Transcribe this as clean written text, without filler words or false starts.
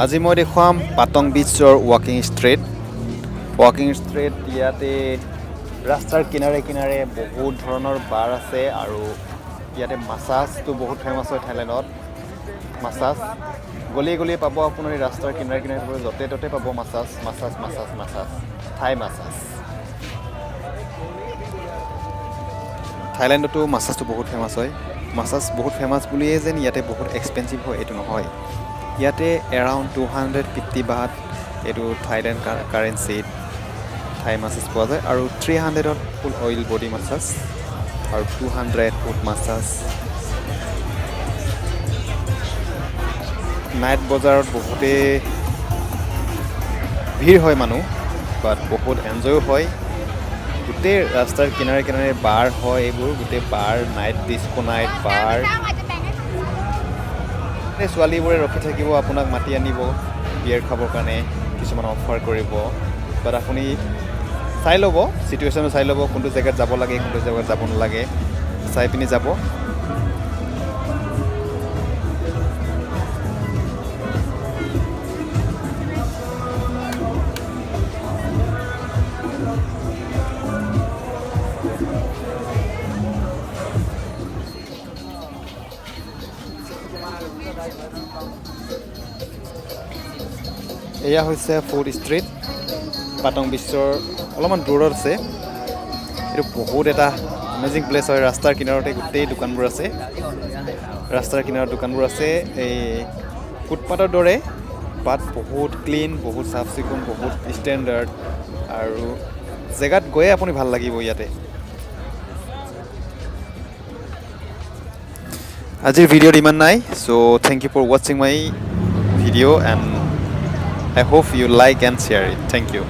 আজি মই দেখুৱাম পাটং বিচৰ ৱাকিং ষ্ট্ৰীট ইয়াতে ৰাস্তাৰ কিনাৰে কিনাৰে বহুত ধৰণৰ বাৰ আছে আৰু ইয়াতে মাছাজটো বহুত ফেমাছ হয় থাইলেণ্ডত। মাছাজ গলিয়ে গলিয়ে পাব আপুনি, ৰাস্তাৰ কিনাৰে কিনাৰে পাব, য'তে ত'তে পাব মাছাজ থাই মাছাজ। থাইলেণ্ডতো মাছাজটো বহুত ফেমাছ হয়। মাছাজ বহুত ফেমাছ বুলিয়ে যেন ইয়াতে বহুত এক্সপেঞ্চিভ হয় এইটো নহয়। ইয়াতে এৰাউণ্ড 250 বাট এইটো থাইলেণ্ড কাৰেঞ্চিত থাই মাছাজ পোৱা যায় আৰু 300ত ফুল অইল বডি মাছাজ আৰু 200 ফুট মাছাজ। নাইট বজাৰত বহুতেই ভিৰ হয় মানুহ, বাট বহুত এনজয়ো হয়। গোটেই ৰাস্তাৰ কিনাৰে কিনাৰে বাৰ হয়, এইবোৰ গোটেই বাৰ, নাইট ডিস্কো নাইট বাৰ। ছোৱালীবোৰে ৰখি থাকিব, আপোনাক মাতি আনিব বিয়েৰ খাবৰ কাৰণে, কিছুমান অফাৰ কৰিব। বাট আপুনি চাই ল'ব, চিটুৱেশ্যনো চাই ল'ব, কোনটো জেগাত যাব লাগে কোনটো জেগাত যাব নালাগে, চাই পিনি যাব। এয়া হৈছে ফুড ষ্ট্ৰীট, পাটং বিচৰ অলপমান দূৰত আছে। এইটো বহুত এটা এমেজিং প্লেচ হয়। ৰাস্তাৰ কিনাৰতে গোটেই দোকানবোৰ আছে, এই ফুটপাথৰ দৰে, বাট বহুত ক্লিন, বহুত চাফ চিকুণ, বহুত ষ্টেণ্ডাৰ্ড আৰু জেগাত গৈয়ে আপুনি ভাল লাগিব ইয়াতে। আজিৰ ভিডিঅ'ত ইমান নাই, চ' থেংক ইউ ফৰ ৱাচিং my video' and I hope you like and share it. Thank you.